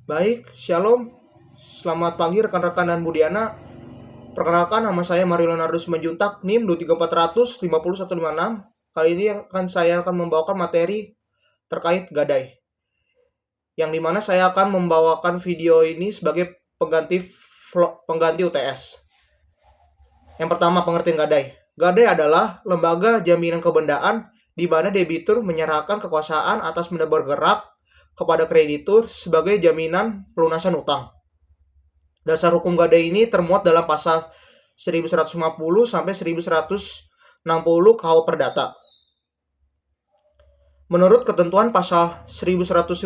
Baik, Shalom. Selamat pagi rekan-rekan dan Budiana. Perkenalkan, nama saya Mario Leonardo Simanjuntak, NIM 23400 50156. Kali ini saya akan membawakan materi terkait gadai. Yang dimana saya akan membawakan video ini sebagai pengganti UTS. Yang pertama, pengertian gadai. Gadai adalah lembaga jaminan kebendaan di mana debitur menyerahkan kekuasaan atas benda bergerak kepada kreditur sebagai jaminan pelunasan utang. Dasar hukum gadai ini termuat dalam pasal 1150 sampai 1160 KUH Perdata. Menurut ketentuan pasal 1150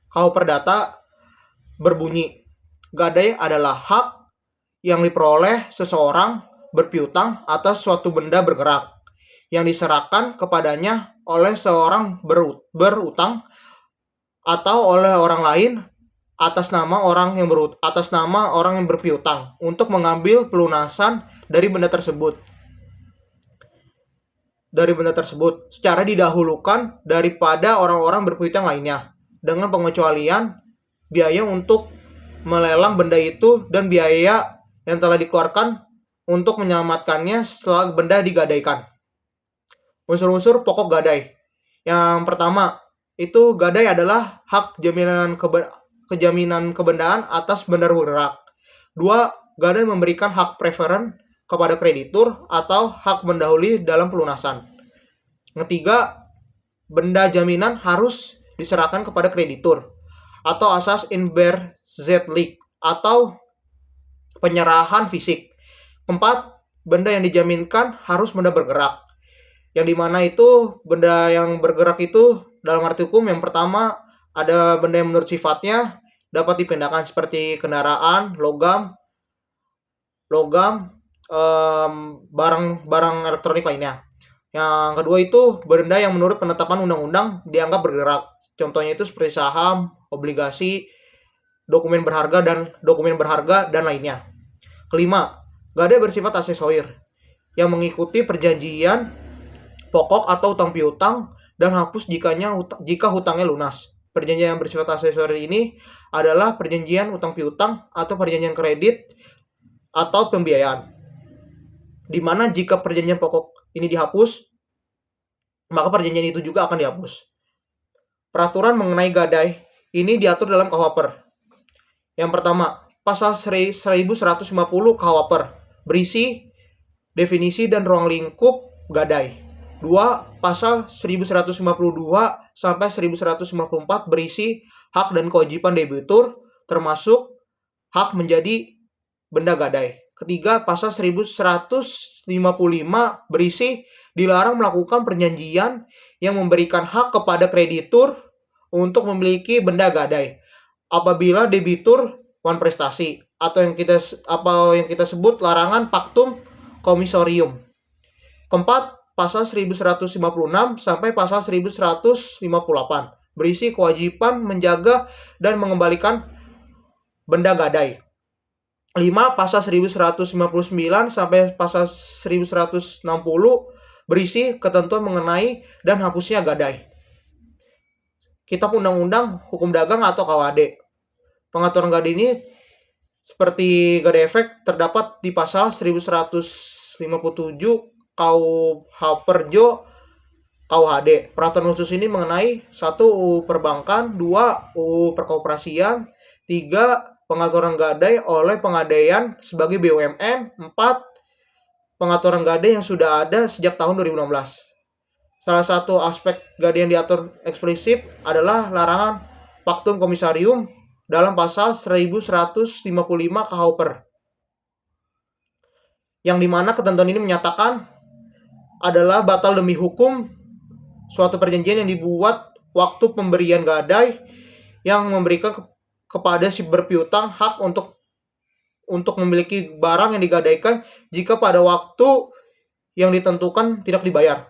KUH Perdata berbunyi, gadai adalah hak yang diperoleh seseorang berpiutang atas suatu benda bergerak yang diserahkan kepadanya oleh seorang berutang atau oleh orang lain atas nama orang yang berpiutang untuk mengambil pelunasan dari benda tersebut secara didahulukan daripada orang-orang berpiutang lainnya, dengan pengecualian biaya untuk melelang benda itu dan biaya yang telah dikeluarkan untuk menyelamatkannya setelah benda digadaikan. Unsur-unsur pokok gadai. Yang pertama, itu gadai adalah hak kejaminan kebendaan atas benda bergerak. 2. Gadai memberikan hak preferen kepada kreditur atau hak mendahului dalam pelunasan. Ketiga, benda jaminan harus diserahkan kepada kreditur atau asas inverzedlik atau penyerahan fisik. 4. Benda yang dijaminkan harus benda bergerak. Yang dimana itu benda yang bergerak itu dalam arti hukum yang pertama ada benda yang menurut sifatnya dapat dipindahkan seperti kendaraan, logam, barang elektronik lainnya. Yang kedua itu benda yang menurut penetapan undang-undang dianggap bergerak. Contohnya itu seperti saham, obligasi, dokumen berharga dan lainnya. Kelima, gadai bersifat aksesorir yang mengikuti perjanjian pokok atau utang piutang dan hapus jika hutangnya lunas. Perjanjian yang bersifat aksesoris ini adalah perjanjian utang piutang atau perjanjian kredit atau pembiayaan. Di mana jika perjanjian pokok ini dihapus, maka perjanjian itu juga akan dihapus. Peraturan mengenai gadai ini diatur dalam KUH. Yang pertama, pasal 1150 KUH berisi definisi dan ruang lingkup gadai. 2. Pasal 1152 sampai 1154 berisi hak dan kewajiban debitur termasuk hak menjadi benda gadai. Ketiga, pasal 1155 berisi dilarang melakukan perjanjian yang memberikan hak kepada kreditur untuk memiliki benda gadai apabila debitur wan prestasi atau yang kita sebut larangan pactum commissorium. Keempat, pasal 1156 sampai pasal 1158 berisi kewajiban menjaga dan mengembalikan benda gadai. 5. Pasal 1159 sampai pasal 1160 berisi ketentuan mengenai dan hapusnya gadai. Kitab Undang-Undang Hukum Dagang atau KUHD. Pengaturan gadai ini seperti gadai efek terdapat di pasal 1157 KUH Perjo KUHD. Peraturan khusus ini mengenai 1. UU Perbankan, 2. UU Perkoperasian, 3. Pengaturan gadai oleh pengadaian sebagai BUMN, 4. Pengaturan gadai yang sudah ada sejak tahun 2016. Salah satu aspek gadai yang diatur eksplisit adalah larangan pactum commissarium dalam pasal 1155 KUH. Yang dimana ketentuan ini menyatakan adalah batal demi hukum suatu perjanjian yang dibuat waktu pemberian gadai yang memberikan kepada si berpiutang hak untuk memiliki barang yang digadaikan jika pada waktu yang ditentukan tidak dibayar.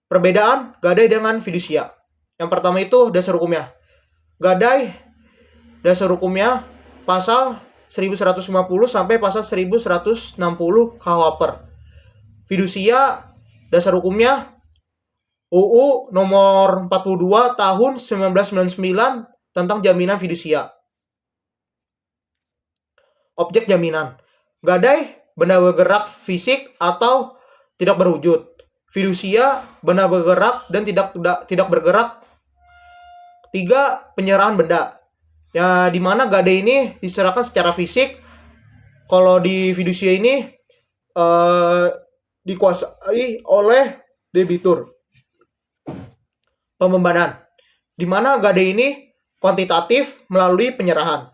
Perbedaan gadai dengan fidusia. Yang pertama itu dasar hukumnya. Gadai dasar hukumnya pasal 1150 sampai pasal 1160 KUH. Fidusia dasar hukumnya UU nomor 42 tahun 1999 tentang jaminan fidusia. Objek jaminan. Gadai, benda bergerak fisik atau tidak berwujud. Fidusia, benda bergerak dan tidak bergerak. 3. Penyerahan benda. Ya, di mana gadai ini diserahkan secara fisik. Kalau di fidusia ini dikuasai oleh debitur. Pembebanan. Di mana gadai ini kuantitatif melalui penyerahan.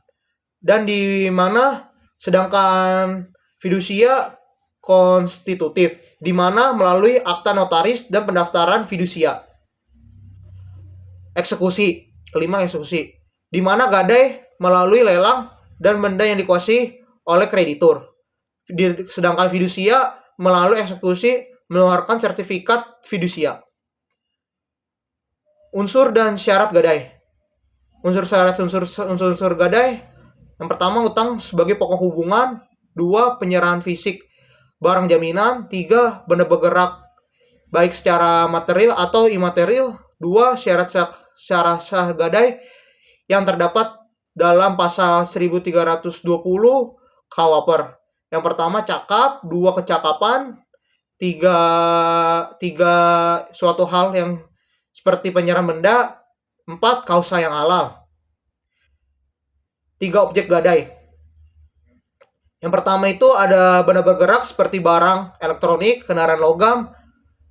Dan di mana sedangkan fidusia konstitutif, di mana melalui akta notaris dan pendaftaran fidusia. Eksekusi. Kelima, eksekusi. Di mana gadai melalui lelang dan benda yang dikuasai oleh kreditur. Sedangkan fidusia melalui eksekusi mengeluarkan sertifikat fidusia. Unsur dan syarat gadai. Unsur gadai. Yang pertama, utang sebagai pokok hubungan. 2. Penyerahan fisik barang jaminan. 3. Benda bergerak baik secara material atau imaterial. 2. Syarat sah gadai yang terdapat dalam pasal 1320 KUHP. Yang pertama, cakap. 2. Kecakapan. 3. Suatu hal yang seperti penyerahan benda. 4. Kausa yang halal. 3. Objek gadai. Yang pertama itu ada benda bergerak seperti barang elektronik, kendaraan logam,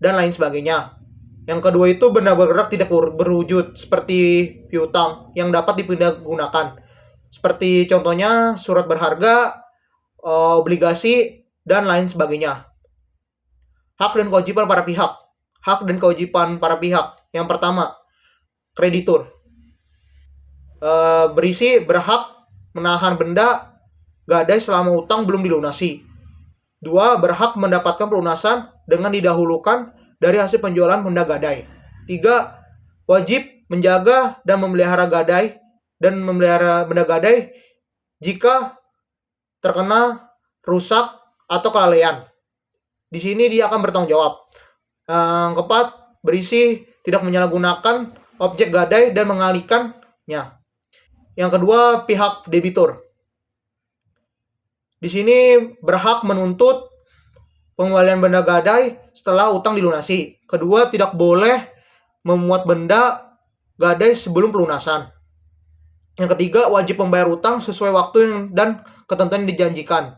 dan lain sebagainya. Yang kedua itu benda bergerak tidak berwujud seperti piutang yang dapat dipindahgunakan. Seperti contohnya surat berharga, obligasi, dan lain sebagainya. Hak dan kewajiban para pihak. Hak dan kewajiban para pihak. Yang pertama, kreditur. Berisi berhak menahan benda gadai selama utang belum dilunasi. 2. Berhak mendapatkan pelunasan dengan didahulukan dari hasil penjualan benda gadai. 3. Wajib menjaga dan memelihara gadai dan memelihara benda gadai jika terkena rusak atau kelalaian. Di sini dia akan bertanggung jawab. Yang keempat, berisi tidak menyalahgunakan objek gadai dan mengalihkannya. Yang kedua, pihak debitur. Di sini berhak menuntut pengembalian benda gadai setelah utang dilunasi. Kedua, tidak boleh memuat benda gadai sebelum pelunasan. Yang ketiga, wajib membayar utang sesuai waktu dan ketentuan yang dijanjikan.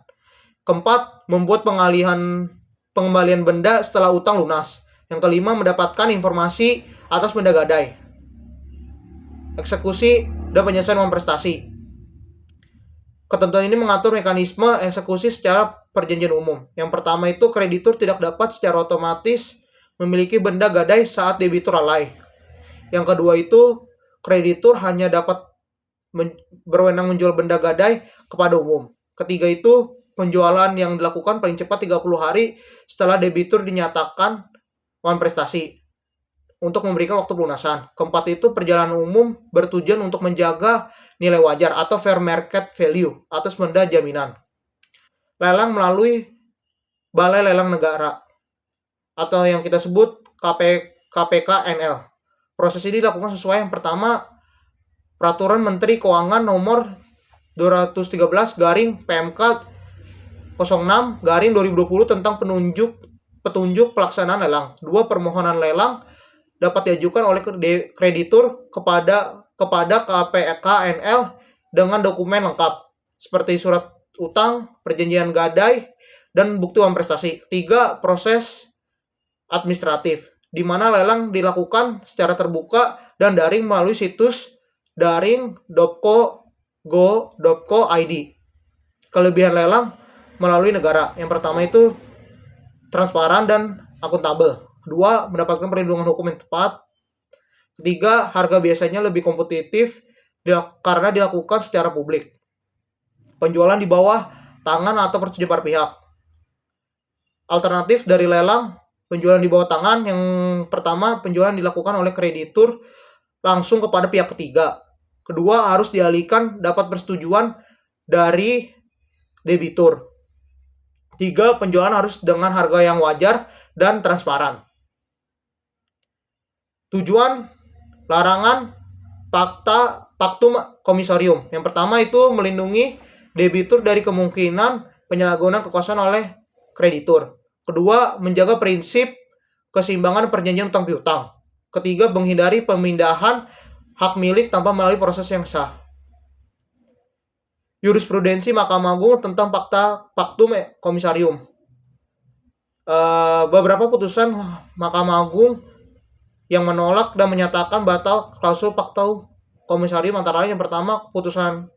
Keempat, membuat pengembalian benda setelah utang lunas. Yang kelima, mendapatkan informasi atas benda gadai. Eksekusi dan penyelesaian uang prestasi. Ketentuan ini mengatur mekanisme eksekusi secara perjanjian umum. Yang pertama itu kreditur tidak dapat secara otomatis memiliki benda gadai saat debitur lalai. Yang kedua itu kreditur hanya dapat berwenang menjual benda gadai kepada umum. Ketiga itu penjualan yang dilakukan paling cepat 30 hari setelah debitur dinyatakan uang prestasi untuk memberikan waktu pelunasan. Keempat itu perjalanan umum bertujuan untuk menjaga nilai wajar atau fair market value atas benda jaminan. Lelang melalui Balai Lelang Negara atau yang kita sebut KPK-NL. Proses ini dilakukan sesuai yang pertama Peraturan Menteri Keuangan nomor 213/PMK 06/2020 tentang petunjuk pelaksanaan lelang. 2. Permohonan lelang dapat diajukan oleh kreditur kepada KPK-NL dengan dokumen lengkap seperti surat utang, perjanjian gadai, dan bukti uang prestasi. 3. Proses administratif, di mana lelang dilakukan secara terbuka dan daring melalui situs daring.go.id. Kelebihan lelang melalui negara. Yang pertama itu transparan dan akuntabel. 2. Mendapatkan perlindungan hukum yang tepat. 3. Harga biasanya lebih kompetitif karena dilakukan secara publik. Penjualan di bawah tangan atau persetujuan para pihak. Alternatif dari lelang penjualan di bawah tangan, yang pertama penjualan dilakukan oleh kreditur langsung kepada pihak ketiga. Kedua, harus dialihkan dapat persetujuan dari debitur. 3. Penjualan harus dengan harga yang wajar dan transparan. Tujuan larangan Paktum Komissarium. Yang pertama itu melindungi debitur dari kemungkinan penyalahgunaan kekuasaan oleh kreditur. Kedua, menjaga prinsip keseimbangan perjanjian utang piutang. Ketiga, menghindari pemindahan hak milik tanpa melalui proses yang sah. Jurisprudensi Mahkamah Agung tentang Paktum Komissarium. Beberapa putusan Mahkamah Agung yang menolak dan menyatakan batal klausul Paktum Komissarium antara lain yang pertama putusan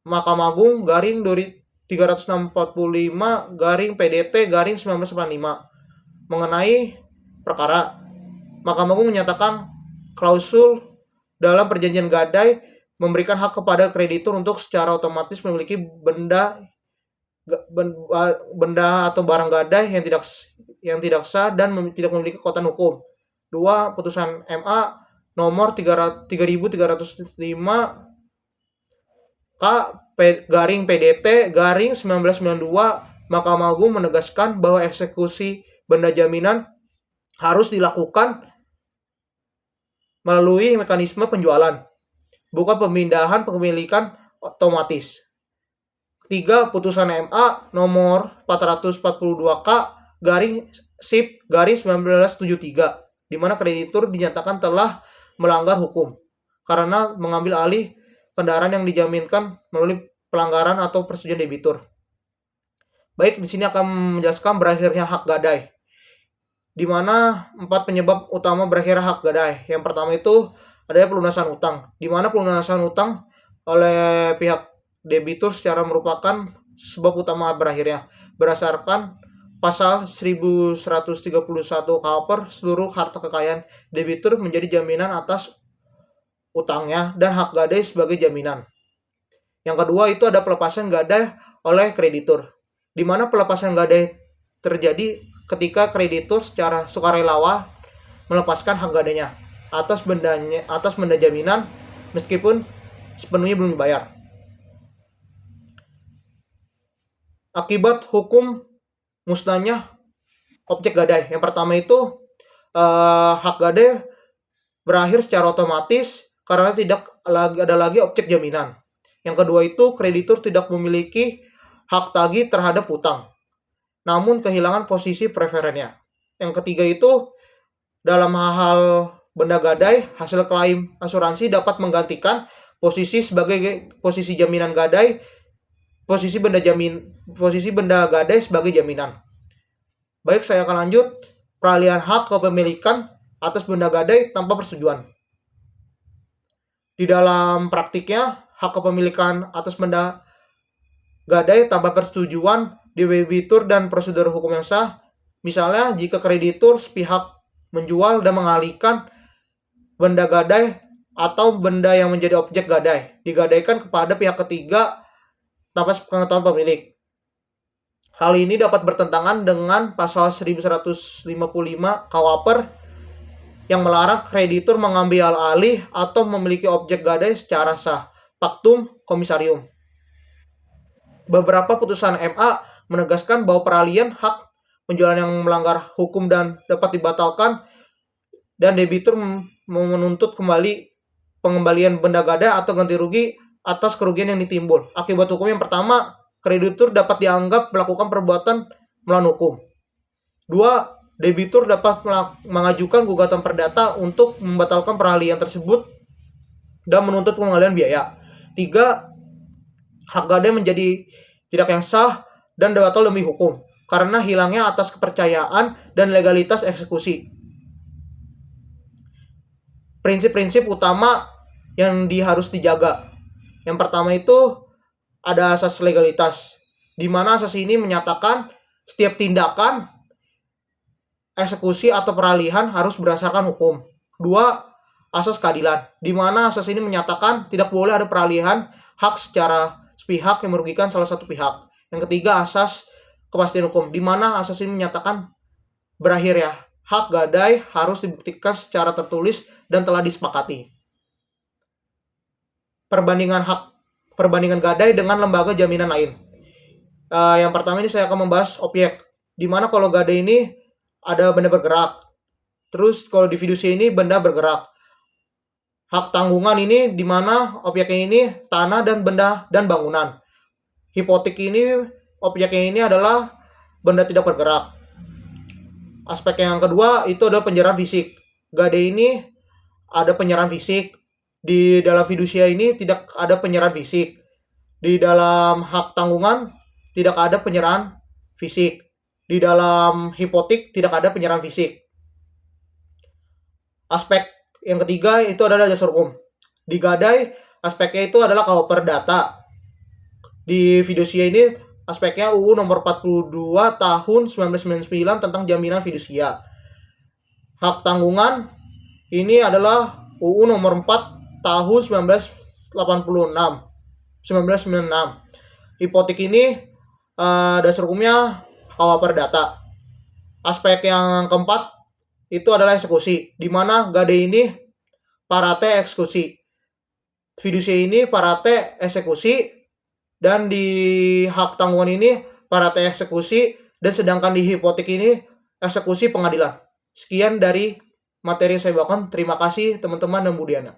Mahkamah Agung garing 345 garing PDT garing 1985 mengenai perkara. Mahkamah Agung menyatakan klausul dalam perjanjian gadai memberikan hak kepada kreditur untuk secara otomatis memiliki benda atau barang gadai yang tidak sah dan tidak memiliki kekuatan hukum. 2. Putusan MA nomor 3305 K garing PDT garing 1992 Mahkamah Agung menegaskan bahwa eksekusi benda jaminan harus dilakukan melalui mekanisme penjualan, bukan pemindahan kepemilikan otomatis. 3. Putusan MA nomor 442K garing SIP garing 1973 di mana kreditur dinyatakan telah melanggar hukum karena mengambil alih kendaraan yang dijaminkan melalui pelanggaran atau persetujuan debitur. Baik, di sini akan menjelaskan berakhirnya hak gadai. Di mana 4 penyebab utama berakhirnya hak gadai. Yang pertama itu adanya pelunasan utang, di mana pelunasan utang oleh pihak debitur secara merupakan sebab utama berakhirnya. Berdasarkan Pasal 1131 KUHP, seluruh harta kekayaan debitur menjadi jaminan atas utangnya dan hak gadai sebagai jaminan. Yang kedua itu ada pelepasan gadai oleh kreditur, di mana pelepasan gadai terjadi ketika kreditur secara sukarela melepaskan hak gadainya atas benda jaminan meskipun sepenuhnya belum dibayar. Akibat hukum musnahnya objek gadai. Yang pertama itu hak gadai berakhir secara otomatis karena tidak ada lagi objek jaminan. Yang kedua itu kreditur tidak memiliki hak tagih terhadap utang, namun kehilangan posisi preferennya. Yang ketiga itu dalam hal benda gadai, hasil klaim asuransi dapat menggantikan posisi sebagai posisi jaminan gadai, posisi benda gadai sebagai jaminan. Baik, saya akan lanjut. Peralihan hak kepemilikan atas benda gadai tanpa persetujuan. Di dalam praktiknya, hak kepemilikan atas benda gadai tanpa persetujuan debitur dan prosedur hukum yang sah. Misalnya, jika kreditur sepihak menjual dan mengalihkan benda gadai atau benda yang menjadi objek gadai digadaikan kepada pihak ketiga tanpa pengetahuan pemilik. Hal ini dapat bertentangan dengan pasal 1155 KUHP yang melarang kreditur mengambil alih atau memiliki objek gadai secara sah. Paktum Komissarium. Beberapa putusan MA menegaskan bahwa peralihan hak penjualan yang melanggar hukum dan dapat dibatalkan dan debitur menuntut pengembalian benda gadai atau ganti rugi atas kerugian yang ditimbul. Akibat hukum yang pertama, kreditur dapat dianggap melakukan perbuatan melawan hukum. 2. Debitur dapat mengajukan gugatan perdata untuk membatalkan peralihan tersebut dan menuntut pengembalian biaya. 3. Hak gadai menjadi tidak yang sah dan batal demi hukum karena hilangnya atas kepercayaan dan legalitas eksekusi. Prinsip-prinsip utama yang harus dijaga. Yang pertama itu ada asas legalitas, di mana asas ini menyatakan setiap tindakan eksekusi atau peralihan harus berdasarkan hukum. 2. Asas keadilan, di mana asas ini menyatakan tidak boleh ada peralihan hak secara sepihak yang merugikan salah satu pihak. Yang ketiga, asas kepastian hukum, di mana asas ini menyatakan berakhirnya hak gadai harus dibuktikan secara tertulis dan telah disepakati. Perbandingan gadai dengan lembaga jaminan lain. Yang pertama ini saya akan membahas objek, di mana kalau gadai ini ada benda bergerak. Terus kalau di fidusia ini benda bergerak. Hak tanggungan ini di mana objeknya ini tanah dan benda dan bangunan. Hipotek ini objeknya ini adalah benda tidak bergerak. Aspek yang kedua itu adalah penyerahan fisik. Gade ini ada penyerahan fisik. Di dalam fidusia ini tidak ada penyerahan fisik. Di dalam hak tanggungan tidak ada penyerahan fisik. Di dalam hipotek tidak ada penyerahan fisik. Aspek yang ketiga itu adalah dasar hukum. Di gadai aspeknya itu adalah KUH Perdata. Di fidusia ini aspeknya UU nomor 42 tahun 1999 tentang jaminan fidusia. Hak tanggungan ini adalah UU nomor 4 tahun 1996. Hipotek ini dasar hukumnya KUH Perdata. Aspek yang keempat itu adalah eksekusi, di mana gade ini parate eksekusi. Fidusia ini parate eksekusi, dan di hak tanggungan ini parate eksekusi, dan sedangkan di hipotek ini eksekusi pengadilan. Sekian dari materi yang saya bawakan. Terima kasih teman-teman dan Bu Diana.